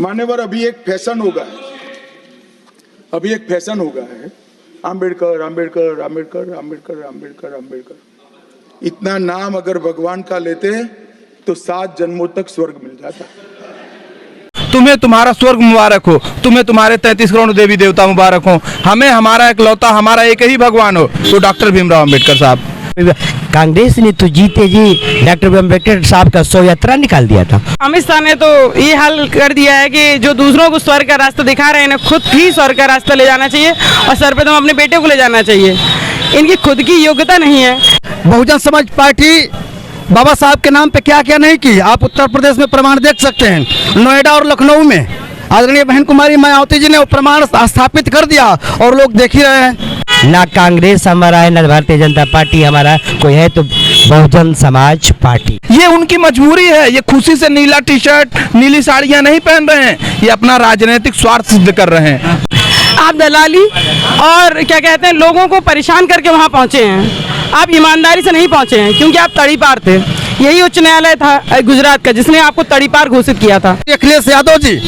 मान्यवर, अभी एक फैशन हो गया है, आम्बेडकर आम्बेडकर आम्बेडकर आम्बेडकर आम्बेडकर आम्बेडकर। इतना नाम अगर भगवान का लेते तो 7 जन्मों तक स्वर्ग मिल जाता। तुम्हें तुम्हारा स्वर्ग मुबारक हो, तुम्हें तुम्हारे 33 करोड़ देवी देवता मुबारक हो, हमें हमारा इकलौता हमारा एक ही भगवान हो, तो डॉक्टर भीमराव अम्बेडकर साहब। कांग्रेस ने तो जीते जी डॉक्टर अम्बेडकर साहब का शव यात्रा निकाल दिया था। अमित शाह ने तो ये हाल कर दिया है कि जो दूसरों को स्वर्ग का रास्ता दिखा रहे हैं, खुद ही स्वर्ग का रास्ता ले जाना चाहिए और सर्वप्रथम अपने बेटे को ले जाना चाहिए। इनकी खुद की योग्यता नहीं है। बहुजन समाज पार्टी बाबा साहब के नाम पे क्या क्या नहीं की, आप उत्तर प्रदेश में प्रमाण देख सकते हैं। नोएडा और लखनऊ में आदरणीय बहन कुमारी मायावती जी ने वो प्रमाण स्थापित कर दिया और लोग देख ही रहे हैं। ना कांग्रेस हमारा है, ना भारतीय जनता पार्टी हमारा कोई है, तो बहुजन समाज पार्टी। ये उनकी मजबूरी है, ये खुशी से नीला टी शर्ट नीली साड़ियां नहीं पहन रहे हैं, ये अपना राजनीतिक स्वार्थ सिद्ध कर रहे हैं। आप दलाली और क्या कहते हैं लोगों को परेशान करके वहाँ पहुँचे हैं, आप ईमानदारी से नहीं पहुँचे हैं, क्योंकि आप तड़ीपार थे। यही उच्च न्यायालय था गुजरात का जिसने आपको तड़ीपार घोषित किया था। अखिलेश यादव जी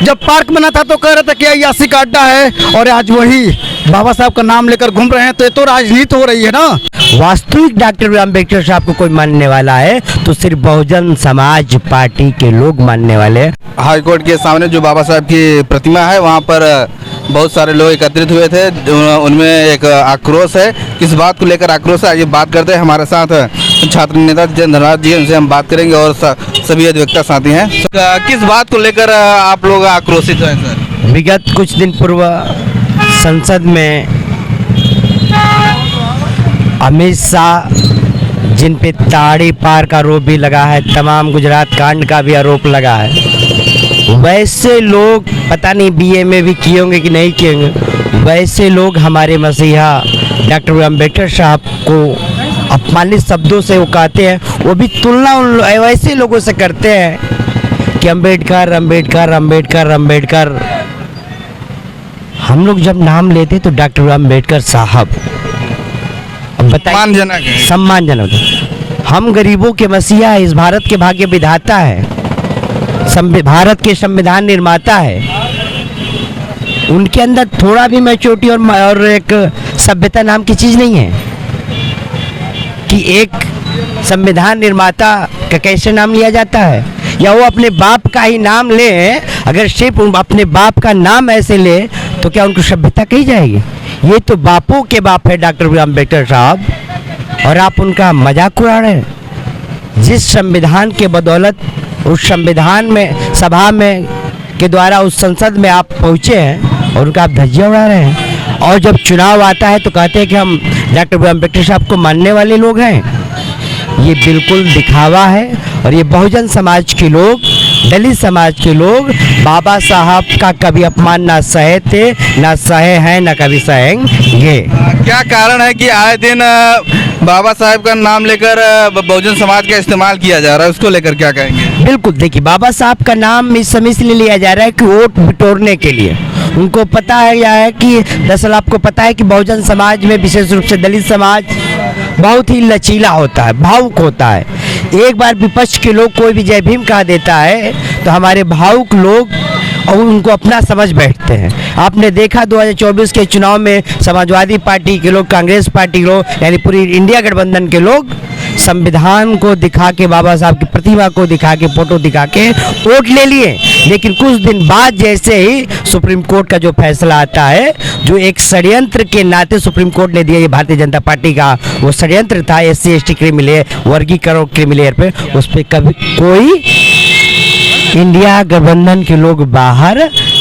जब पार्क बना था तो कह रहे थे कि यासी का अड्डा है, और आज वही बाबा साहब का नाम लेकर घूम रहे हैं, तो ये तो राजनीति हो रही है ना। वास्तविक डॉक्टर अम्बेडकर साहब को कोई मानने वाला है तो सिर्फ बहुजन समाज पार्टी के लोग मानने वाले हैं। हाई कोर्ट के सामने जो बाबा साहब की प्रतिमा है वहाँ पर बहुत सारे लोग एकत्रित हुए थे, उनमें एक आक्रोश है। किस बात को लेकर आक्रोश है, आइए बात करते हैं। हमारे साथ छात्र नेता धनराज जी, उनसे हम बात करेंगे, और सभी अधिवक्ता साथी हैं। किस बात को लेकर आप लोग आक्रोशित हैं सर? विगत कुछ दिन पूर्व संसद में अमित शाह जिन पे ताड़ी पार का आरोप भी लगा है, तमाम गुजरात कांड का भी आरोप लगा है, वैसे लोग पता नहीं बीए में भी किए होंगे कि नहीं किए होंगे, वैसे लोग हमारे मसीहा डॉक्टर अम्बेडकर साहब को अपमानित शब्दों से वो कहते हैं, वो भी तुलना उन वैसे लोगों से करते हैं कि अम्बेडकर अम्बेडकर अम्बेडकर अम्बेडकर। हम लोग जब नाम लेते तो डॉक्टर अम्बेडकर साहब सम्मानजनक है, सम्मानजनक। हम गरीबों के मसीहा, इस भारत के भाग्य विधाता है, भारत के संविधान निर्माता है। उनके अंदर थोड़ा भी मैच्योरिटी और एक सभ्यता नाम की चीज़ नहीं है कि एक संविधान निर्माता का कैसे नाम लिया जाता है, या वो अपने बाप का ही नाम ले। अगर सिर्फ अपने बाप का नाम ऐसे ले तो क्या उनको सभ्यता कही जाएगी? ये तो बापों के बाप है डॉक्टर अम्बेडकर साहब, और आप उनका मजाक उड़ा रहे हैं। जिस संविधान के बदौलत उस संविधान में सभा में के द्वारा उस संसद में आप पहुँचे हैं और उनका आप धज्जियाँ उड़ा रहे हैं, और जब चुनाव आता है तो कहते हैं कि हम डॉक्टर अम्बेडकर साहब को मानने वाले लोग हैं। ये बिल्कुल दिखावा है। और ये बहुजन समाज के लोग, दलित समाज के लोग बाबा साहब का कभी अपमान ना सहे थे, ना सहे हैं, ना कभी सहेंगे। क्या कारण है कि आए दिन बाबा साहब का नाम लेकर बहुजन समाज का इस्तेमाल किया जा रहा है, उसको लेकर क्या कहेंगे? बिल्कुल, देखिए बाबा साहब का नाम इस समय इसलिए लिया जा रहा है कि वोट बिटोरने के लिए। उनको पता है या है कि दरअसल आपको पता है कि बहुजन समाज में विशेष रूप से दलित समाज बहुत ही लचीला होता है, भावुक होता है। एक बार विपक्ष के लोग कोई भी जय भीम कहा देता है तो हमारे भावुक लोग और उनको अपना समझ बैठते हैं। आपने देखा 2024 के चुनाव में समाजवादी पार्टी के लोग, कांग्रेस पार्टी के लोग, यानी पूरी इंडिया गठबंधन के लोग संविधान को दिखा के, बाबा साहब की प्रतिमा को दिखा के, फोटो दिखा के वोट ले लिए। लेकिन कुछ दिन बाद जैसे ही सुप्रीम कोर्ट का जो फैसला आता है, जो एक षड्यंत्र के नाते सुप्रीम कोर्ट ने दिया, ये भारतीय जनता पार्टी का वो षड्यंत्र था SC ST क्रिमिनल वर्गीकरण क्रिमिनल पे, उस पर कभी कोई इंडिया गठबंधन के लोग बाहर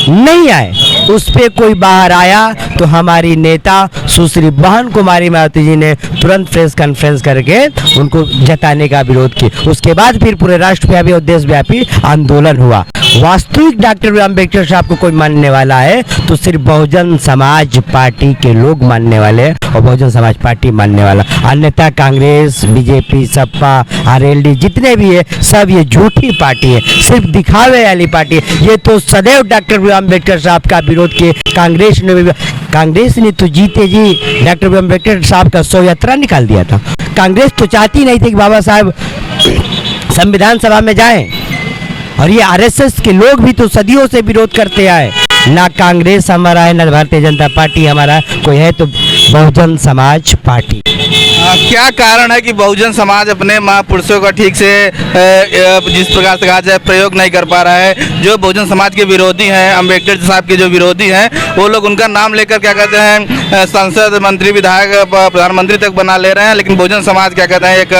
नहीं आए। उस पे कोई बाहर आया तो हमारी नेता सुश्री बहन कुमारी मायावती जी ने तुरंत प्रेस कॉन्फ्रेंस करके उनको जताने का विरोध किया। उसके बाद फिर पूरे राष्ट्रव्यापी और देशव्यापी आंदोलन हुआ। वास्तविक डॉक्टर अम्बेडकर साहब को कोई मानने वाला है तो सिर्फ बहुजन समाज पार्टी के लोग मानने वाले हैं, और बहुजन समाज पार्टी मानने वाला। अन्यथा कांग्रेस, बीजेपी, सपा, RLD जितने भी है सब ये झूठी पार्टी है, सिर्फ दिखावे वाली पार्टी है। ये तो सदैव डॉक्टर अम्बेडकर साहब का विरोध किए। कांग्रेस ने तो जीते जी डॉक्टर अम्बेडकर साहब का शव यात्रा निकाल दिया था। कांग्रेस तो चाहती नहीं थी कि बाबा साहब संविधान सभा में जाएं, और ये आरएसएस के लोग भी तो सदियों से विरोध करते आए। ना कांग्रेस हमारा है, ना भारतीय जनता पार्टी हमारा है, कोई है तो बहुजन समाज पार्टी। क्या कारण है कि बहुजन समाज अपने महापुरुषों का ठीक से जिस प्रकार से कहा जाए प्रयोग नहीं कर पा रहा है? जो बहुजन समाज के विरोधी हैं, अम्बेडकर साहब के जो विरोधी हैं, वो लोग उनका नाम लेकर क्या कहते हैं सांसद, मंत्री, विधायक, प्रधानमंत्री तक बना ले रहे हैं, लेकिन बहुजन समाज क्या कहते हैं एक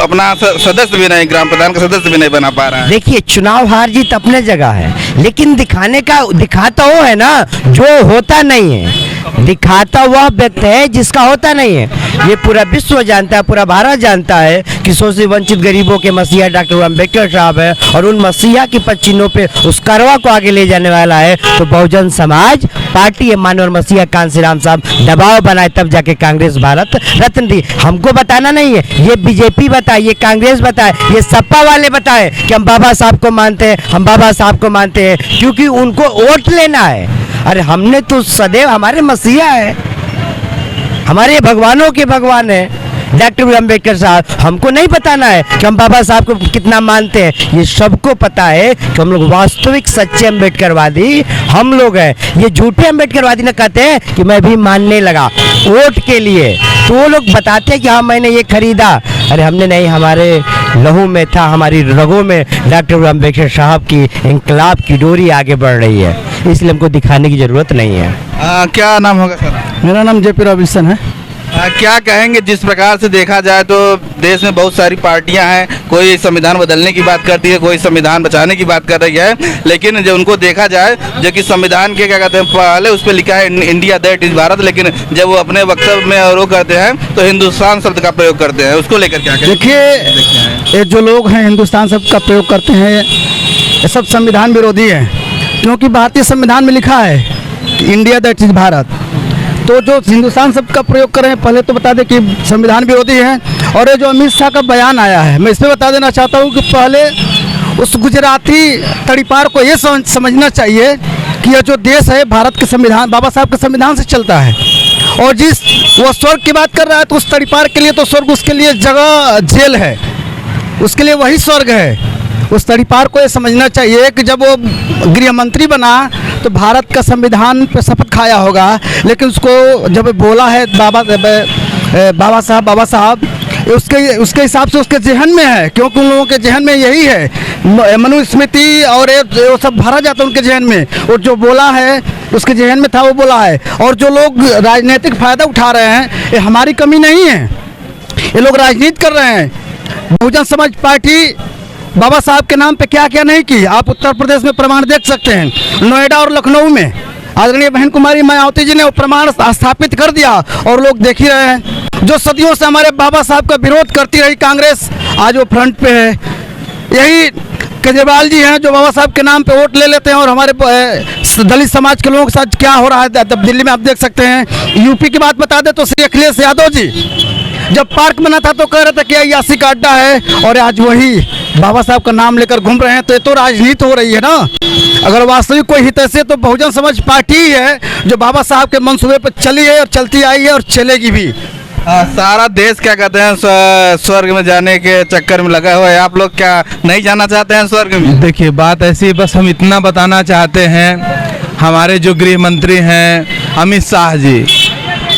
अपना सदस्य भी नहीं, ग्राम प्रधान का सदस्य भी नहीं बना पा रहा है। देखिए, चुनाव हार जीत अपने जगह है, लेकिन दिखाता वो है ना जो होता नहीं है। दिखाता वह व्यक्ति है जिसका होता नहीं है। ये पूरा विश्व जानता है, पूरा भारत जानता है कि शोषित वंचित गरीबों के मसीहा डॉक्टर अम्बेडकर साहब है, और उन मसीहा के पद चिन्हों पे उस करवा को आगे ले जाने वाला है तो बहुजन समाज पार्टी है। मानवर मसीहा कांसीराम साहब दबाव बनाए तब जाके कांग्रेस भारत रत्न दी। हमको बताना नहीं है, ये बीजेपी बताए, ये कांग्रेस बताए, ये सपा वाले बताए कि हम बाबा साहब को मानते हैं, हम बाबा साहब को मानते हैं, क्योंकि उनको वोट लेना है। अरे हमने तो सदैव, हमारे मसीहा है, हमारे भगवानों के भगवान है डॉक्टर अम्बेडकर साहब। हमको नहीं बताना है कि हम बाबा साहब को कितना मानते हैं, ये सबको पता है कि हम लोग वास्तविक सच्चे अम्बेडकरवादी हम लोग हैं। ये झूठे अम्बेडकरवादी न कहते हैं कि मैं भी मानने लगा वोट के लिए, तो वो लोग बताते हैं कि हाँ मैंने ये खरीदा। अरे हमने नहीं, हमारे लहू में था, हमारी रगों में डॉक्टर अम्बेडकर साहब की इंकलाब की डोरी आगे बढ़ रही है, इसलिए हमको दिखाने की जरूरत नहीं है। क्या नाम होगा सर? मेरा नाम जेपी रॉबिन्सन है। क्या कहेंगे, जिस प्रकार से देखा जाए तो देश में बहुत सारी पार्टियां हैं, कोई संविधान बदलने की बात करती है, कोई संविधान बचाने की बात कर रही है, लेकिन जब उनको देखा जाए जो कि संविधान के क्या कहते हैं पहले उस पर लिखा है इंडिया दैट इज भारत, लेकिन जब वो अपने वक्तव्य में और वो करते हैं तो हिंदुस्तान शब्द का प्रयोग करते हैं, उसको लेकर क्या कहें? देखिए, ये जो लोग हैं हिंदुस्तान शब्द का प्रयोग करते हैं, ये सब संविधान विरोधी है, क्योंकि भारतीय संविधान में लिखा है कि इंडिया दैट इज भारत। तो जो हिंदुस्तान शब्द का प्रयोग कर रहे हैं, पहले तो बता दें कि संविधान विरोधी है। और ये जो अमित शाह का बयान आया है, मैं इसमें बता देना चाहता हूँ कि पहले उस गुजराती तड़ीपार को ये समझना चाहिए कि यह जो देश है भारत के संविधान, बाबा साहब के संविधान से चलता है। और जिस वो स्वर्ग की बात कर रहा है तो उस तड़ीपार के लिए तो स्वर्ग उसके लिए जगह जेल है, उसके लिए वही स्वर्ग है। उस तड़ीपार को ये समझना चाहिए कि जब वो गृह मंत्री बना तो भारत का संविधान पे शपथ खाया होगा, लेकिन उसको जब बोला है बाबा साहब उसके हिसाब से उसके जहन में है, क्योंकि उन लोगों के जहन में यही है, मनुस्मृति और वो सब भरा जाता है उनके जहन में। और जो बोला है उसके जहन में था वो बोला है। और जो लोग राजनीतिक फ़ायदा उठा रहे हैं, ये हमारी कमी नहीं है, ये लोग राजनीति कर रहे हैं। बहुजन समाज पार्टी बाबा साहब के नाम पे क्या क्या नहीं की, आप उत्तर प्रदेश में प्रमाण देख सकते हैं। नोएडा और लखनऊ में आदरणीय बहन कुमारी मायावती जी ने वो प्रमाण स्थापित कर दिया, और लोग देख ही रहे हैं। जो सदियों से हमारे बाबा साहब का विरोध करती रही कांग्रेस, आज वो फ्रंट पे है। यही केजरीवाल जी हैं जो बाबा साहब के नाम पे वोट ले लेते हैं, और हमारे दलित समाज के लोगों के साथ क्या हो रहा है दिल्ली में आप देख सकते हैं। यूपी की बात बता दें तो श्री अखिलेश यादव जी जब पार्क बना था तो कह रहे थे कि यासी का अड्डा है, और आज वही बाबा साहब का नाम लेकर घूम रहे हैं। तो ये तो राजनीति हो रही है ना। अगर वास्तविक कोई हित है तो बहुजन समाज पार्टी ही है जो बाबा साहब के मंसूबे पर चली है और चलती आई है और चलेगी भी। सारा देश क्या कहते हैं स्वर्ग में जाने के चक्कर में लगा हुआ है, आप लोग क्या नहीं जाना चाहते हैं स्वर्ग में? देखिए, बात ऐसी है, बस हम इतना बताना चाहते हैं, हमारे जो गृह मंत्री हैं अमित शाह जी,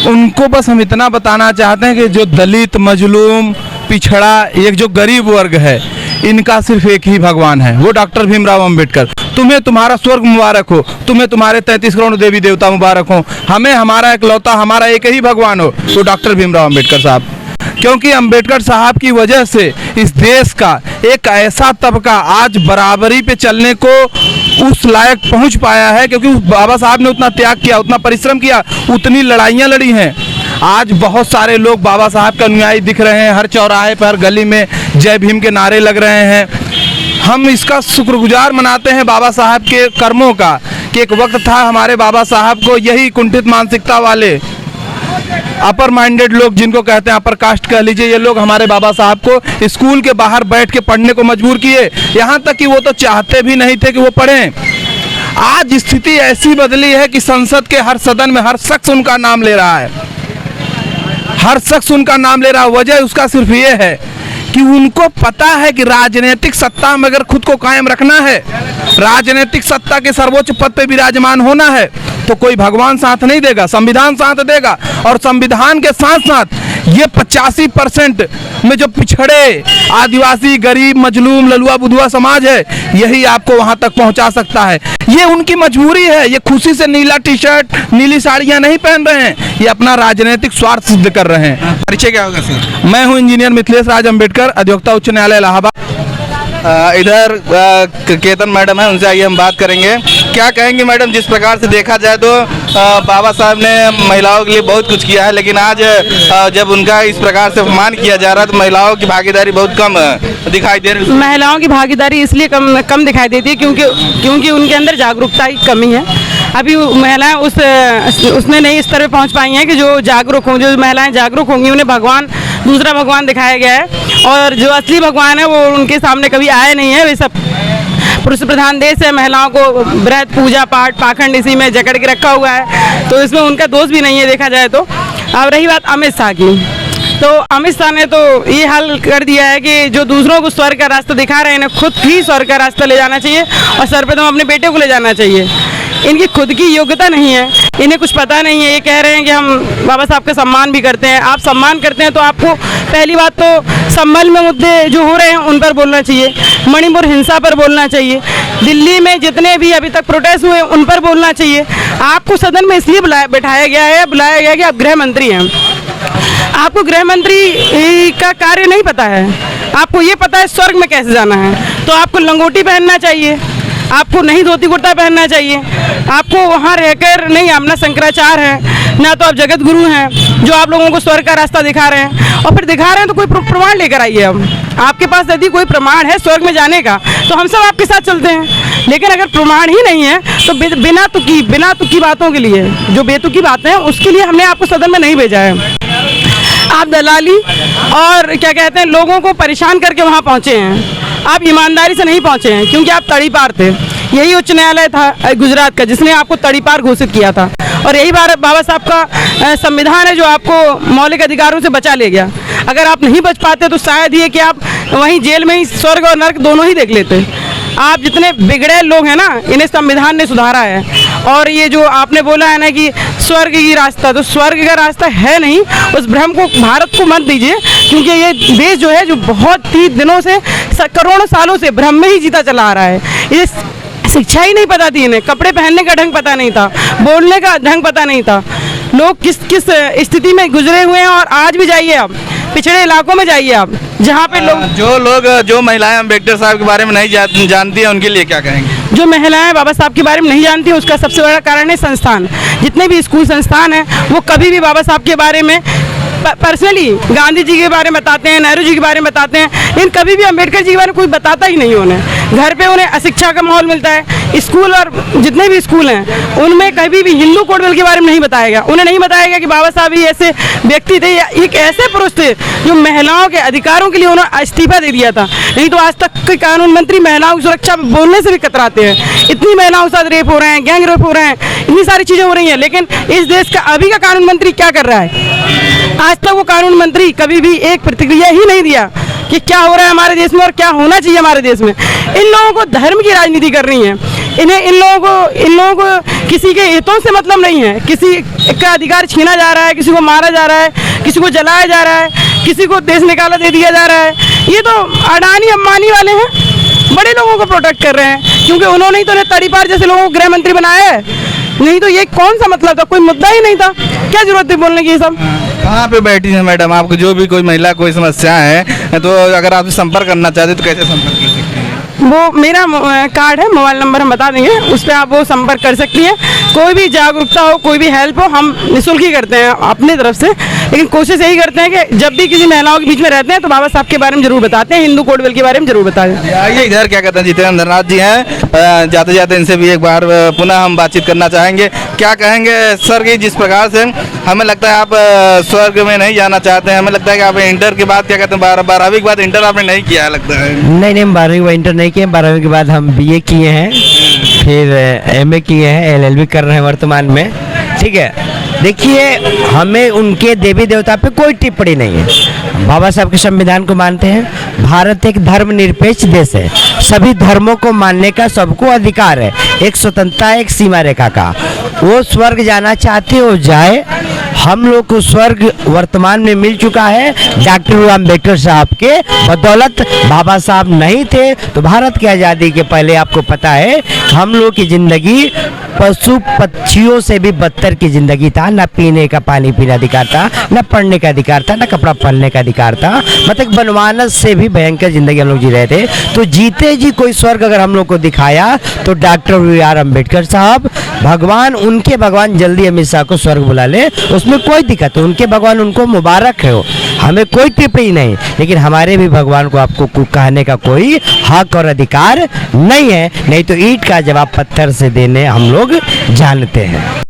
उनको बस हम इतना बताना चाहते हैं कि जो दलित, मजलूम, पिछड़ा, एक जो गरीब वर्ग है, इनका सिर्फ एक ही भगवान है, वो डॉक्टर भीमराव अंबेडकर। तुम्हें तुम्हारा स्वर्ग मुबारक हो, तुम्हें तुम्हारे 33 करोड़ देवी देवता मुबारक हो, हमें हमारा इकलौता, हमारा एक ही भगवान हो, वो डॉक्टर भीमराव अंबेडकर साहब। क्योंकि अंबेडकर साहब की वजह से इस देश का एक ऐसा तबका आज बराबरी पे चलने को उस लायक पहुंच पाया है, क्योंकि बाबा साहब ने उतना त्याग किया, उतना परिश्रम किया, उतनी लड़ाइयाँ लड़ी हैं। आज बहुत सारे लोग बाबा साहब के अनुयायी दिख रहे हैं, हर चौराहे पर, हर गली में जय भीम के नारे लग रहे हैं। हम इसका शुक्रगुजार मनाते हैं बाबा साहब के कर्मों का, कि एक वक्त था हमारे बाबा साहब को यही कुंठित मानसिकता वाले अपर माइंडेड लोग, जिनको कहते हैं अपर कास्ट कह लीजिए, ये लोग हमारे बाबा साहब को स्कूल के बाहर बैठ के पढ़ने को मजबूर किए, यहाँ तक कि वो तो चाहते भी नहीं थे कि वो पढ़ें। आज स्थिति ऐसी बदली है कि संसद के हर सदन में हर शख्स उनका नाम ले रहा है, हर शख्स उनका नाम ले रहा है। वजह उसका सिर्फ ये है कि उनको पता है कि राजनीतिक सत्ता में अगर खुद को कायम रखना है, राजनीतिक सत्ता के सर्वोच्च पद पे विराजमान होना है, तो कोई भगवान साथ नहीं देगा, संविधान साथ देगा। और संविधान के साथ साथ ये 85% में जो पिछड़े आदिवासी, गरीब, मजलूम, ललुआ बुधुआ समाज है, यही आपको वहां तक पहुंचा सकता है। ये उनकी मजबूरी है, ये खुशी से नीला टी शर्ट, नीली साड़ियां नहीं पहन रहे हैं, ये अपना राजनीतिक स्वार्थ सिद्ध कर रहे हैं। परिचय क्या होगा सर? मैं हूं इंजीनियर मिथिलेश राज अम्बेडकर, अधिवक्ता उच्च न्यायालय इलाहाबाद। इधर केतन मैडम है, उनसे आइए हम बात करेंगे। क्या कहेंगे मैडम, जिस प्रकार से देखा जाए तो बाबा साहब ने महिलाओं के लिए बहुत कुछ किया है, लेकिन आज जब उनका इस प्रकार से अपमान किया जा रहा है तो महिलाओं की भागीदारी बहुत कम दिखाई दे रही है। महिलाओं की भागीदारी इसलिए कम दिखाई देती है क्योंकि उनके अंदर जागरूकता की कमी है। अभी महिलाएं उसमें नहीं इस तरह पहुंच पाई हैं कि जो जागरूक हों। जो महिलाएं जागरूक होंगी उन्हें दूसरा भगवान दिखाया गया है, और जो असली भगवान है वो उनके सामने कभी आए नहीं है। वे सब पुरुष प्रधान देश है, महिलाओं को व्रत, पूजा पाठ, पाखंड इसी में जकड़ के रखा हुआ है, तो इसमें उनका दोष भी नहीं है देखा जाए तो। अब रही बात अमित शाह की, तो अमित शाह ने तो ये हाल कर दिया है कि जो दूसरों को स्वर्ग का रास्ता दिखा रहे हैं, इन्हें खुद ही स्वर्ग का रास्ता ले जाना चाहिए और सर्वप्रथम अपने बेटे को ले जाना चाहिए। इनकी खुद की योग्यता नहीं है, इन्हें कुछ पता नहीं है। ये कह रहे हैं कि हम बाबा साहब का सम्मान भी करते हैं। आप सम्मान करते हैं तो आपको पहली बात तो संभल में मुद्दे जो हो रहे हैं उन पर बोलना चाहिए, मणिपुर हिंसा पर बोलना चाहिए, दिल्ली में जितने भी अभी तक प्रोटेस्ट हुए उन पर बोलना चाहिए। आपको सदन में इसलिए बुलाया गया है कि आप गृह मंत्री हैं। आपको गृह मंत्री का कार्य नहीं पता है, आपको ये पता है स्वर्ग में कैसे जाना है। तो आपको लंगोटी पहनना चाहिए, आपको नहीं धोती कुर्ता पहनना चाहिए, आपको वहाँ रहकर नहीं, आप ना शंकराचार्य हैं ना तो आप जगत गुरु हैं जो आप लोगों को स्वर्ग का रास्ता दिखा रहे हैं। और फिर दिखा रहे हैं तो कोई प्रमाण लेकर आइए। अब आपके पास यदि कोई प्रमाण है स्वर्ग में जाने का तो हम सब आपके साथ चलते हैं, लेकिन अगर प्रमाण ही नहीं है तो बिना तुकी बातों के लिए, जो बेतुकी बातें हैं उसके लिए हमने आपको सदन में नहीं भेजा है। आप दलाली और क्या कहते हैं लोगों को परेशान करके वहाँ पहुँचे हैं, आप ईमानदारी से नहीं पहुँचे हैं, क्योंकि आप तड़ीपार थे। यही उच्च न्यायालय था गुजरात का जिसने आपको तड़ीपार घोषित किया था, और यही बाबा साहब का संविधान है जो आपको मौलिक अधिकारों से बचा ले गया। अगर आप नहीं बच पाते तो शायद ये कि आप वहीं जेल में ही स्वर्ग और नर्क दोनों ही देख लेते। आप जितने बिगड़े लोग हैं ना, इन्हें संविधान ने सुधारा है। और ये जो आपने बोला है ना कि स्वर्ग की रास्ता, तो स्वर्ग का रास्ता है नहीं। उस भ्रम को भारत को मत दीजिए, क्योंकि ये देश जो है जो बहुत ही दिनों से, करोड़ों सालों से भ्रम में ही जीता चला आ रहा है। ये शिक्षा ही नहीं पता थी इन्हें, कपड़े पहनने का ढंग पता नहीं था, बोलने का ढंग पता नहीं था। लोग किस किस स्थिति में गुजरे हुए हैं। और आज भी जाइए आप पिछड़े इलाकों में, जाइए आप जहाँ पे जो महिलाएं अम्बेडकर साहब के बारे में नहीं जानती हैं उनके लिए क्या कहेंगे? जो महिलाएं बाबा साहब के बारे में नहीं जानती हैं उसका सबसे बड़ा कारण है संस्थान। जितने भी स्कूल संस्थान हैं वो कभी भी बाबा साहब के बारे में पर्सनली गांधी जी के बारे में बताते हैं, नेहरू जी के बारे में बताते हैं, लेकिन कभी भी अम्बेडकर जी के बारे में कोई बताता ही नहीं। उन्हें घर पे उन्हें अशिक्षा का माहौल मिलता है। स्कूल और जितने भी स्कूल हैं उनमें कभी भी हिंदू कोड बिल के बारे में नहीं बताया गया। उन्हें नहीं बताया गया कि बाबा साहब ही ऐसे व्यक्ति थे या एक ऐसे पुरुष थे जो महिलाओं के अधिकारों के लिए उन्होंने इस्तीफा दे दिया था। नहीं तो आज तक के कानून मंत्री महिलाओं की सुरक्षा बोलने से भी कतराते हैं। इतनी महिलाओं के साथ रेप हो रहे हैं, गैंग रेप हो रहे हैं, इतनी सारी चीज़ें हो रही हैं, लेकिन इस देश का अभी का कानून मंत्री क्या कर रहा है? आज तक वो कानून मंत्री कभी भी एक प्रतिक्रिया ही नहीं दिया कि क्या हो रहा है हमारे देश में और क्या होना चाहिए हमारे देश में। इन लोगों को धर्म की राजनीति करनी है। इन लोगों को किसी के हितों से मतलब नहीं है। किसी का अधिकार छीना जा रहा है, किसी को मारा जा रहा है, किसी को जलाया जा रहा है, किसी को देश निकाला दे दिया जा रहा है। ये तो अडानी अंबानी वाले हैं, बड़े लोगों को प्रोटेक्ट कर रहे हैं, क्योंकि उन्होंने ही तो तड़ीपार जैसे लोगों को गृह मंत्री बनाया है। नहीं तो ये कौन सा मतलब था? कोई मुद्दा ही नहीं था, क्या जरूरत थी बोलने की? ये सब कहाँ पे बैठी है मैडम? आपको जो भी कोई महिला कोई समस्या है तो अगर आप संपर्क करना चाहते तो कैसे संपर्क कर सकते हैं? वो मेरा कार्ड है, मोबाइल नंबर हम बता देंगे, उस पर आप वो संपर्क कर सकती हैं। कोई भी जागरूकता हो, कोई भी हेल्प हो, हम निःशुल्क ही करते हैं अपनी तरफ से। लेकिन कोशिश यही करते हैं कि जब भी किसी महिलाओं के बीच में रहते हैं तो बाबा साहब के बारे में जरूर बताते हैं, हिंदू कोड बिल के बारे में जरूर बताते हैं। आइए इधर क्या कहते हैं जितेंद्र नाथ जी हैं, जाते जाते इनसे भी एक बार पुनः हम बातचीत करना चाहेंगे। क्या कहेंगे सर कि जिस प्रकार से हमें लगता है आप स्वर्ग में नहीं जाना चाहते हैं, हमें लगता है कि आप इंटर के बाद क्या कहते हैं 12वीं के बाद इंटर आपने नहीं किया लगता है? नहीं 12वीं के बाद इंटर नहीं किए, 12वीं के बाद हम BA किए हैं, फिर MA किए हैं, LLB कर रहे हैं वर्तमान में। ठीक है, देखिए, हमें उनके देवी देवता पे कोई टिप्पणी नहीं है। बाबा साहब के संविधान को मानते हैं। भारत एक धर्मनिरपेक्ष देश है, सभी धर्मों को मानने का सबको अधिकार है। एक स्वतंत्रता है, एक सीमा रेखा का। वो स्वर्ग जाना चाहते हो जाए, हम लोग को स्वर्ग वर्तमान में मिल चुका है डॉक्टर अम्बेडकर साहब के बदौलत। बाबा साहब नहीं थे तो भारत की आज़ादी के पहले आपको पता है हम लोग की ज़िंदगी पशु पक्षियों से भी बदतर की ज़िंदगी था। ना पीने का पानी पीने अधिकार था, ना पढ़ने का अधिकार था, ना कपड़ा पहनने का अधिकार था। मतलब बनवानस से भी भयंकर ज़िंदगी हम लोग जी रहे थे। तो जीते जी कोई स्वर्ग अगर हम लोग को दिखाया तो डॉक्टर BR अम्बेडकर साहब, भगवान, उनके भगवान जल्दी अमित शाह को स्वर्ग बुला ले, उसमें कोई दिक्कत है। उनके भगवान उनको मुबारक है, हमें कोई टिप्पणी नहीं। लेकिन हमारे भी भगवान को आपको कहने का कोई हक और अधिकार नहीं है। नहीं तो ईंट का जवाब पत्थर से देने हम लोग जानते हैं।